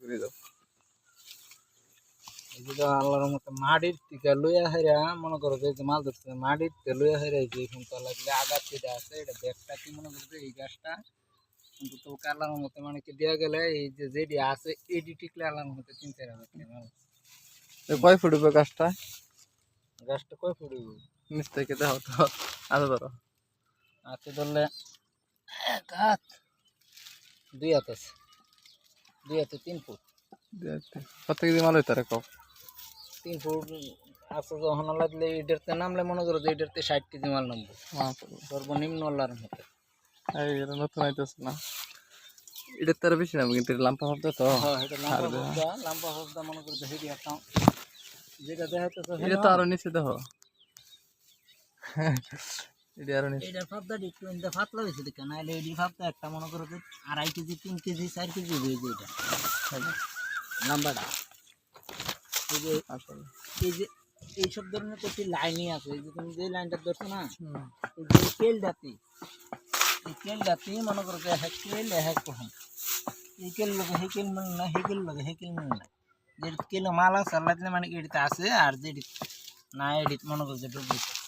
করে দাও এই যে আল্লাহর মতো মাটির থেকে লইয়া হাইরা মনে করো যে মাছ ধরছে মাটির থেকে লইয়া হাইরা এই যে এখন তো লাগলে আগার যেটা আছে এটা ব্যাগটা কি মনে করছে এই গাছটা কিন্তু তোকে আল্লাহর মতো মানে কি দেওয়া গেলে এই যে যেটি আছে এটি টিকলে আল্লাহর মতো 3-4 হাজার টাকা মাল। কয় ফুট উপরে গাছটা গাছটা কয় ফুট নিচ থেকে দেখো তো আরো ধরো হাতে ধরলে 1 হাত 2 হাত আছে 2 হাতে 3 ফুট কত কেজি মাল হইতে রাখো 3 ফুট আছে যখন লাগলে এটাতে নামলে মনে করো যে এটাতে 60 কেজি মাল নামবো সর্বনিম্ন আল্লাহর মতো। এটা নতুন আইতেছে না এটা তার বেশি নাম কিন্তু লাম্পা শব্দ তো হ্যাঁ এটা লাম্বা হবদা মনে করো যে হেডি একটা যেটা দেখাইতেছে এটা তো আরো নিচে দেখো এটা আরো নিচে এটা ফাপদাটি একটু ইন্দা পাতলা হয়েছে দেখে না এলে এডি ফাপদা একটা মনে করো যে 2.5 কেজি 3 কেজি 4 কেজি হয়েছে এটা লাম্বাটা আসলে এই যে এইসব ধরনের তো একটি লাইনই আছে এই যে তুমি যে লাইনটা ধরছো না এই যে কেলটাতে মনে করো যে এক কেল এক রকম এই কেল লগে হে কেল মিল না হে কেল লগে হে কেল মিল না যে কেল মাল আছে আল্লাহ মানে এডিতে আছে আর যে না এডিট মনে করো যে ডুপ্লিকেট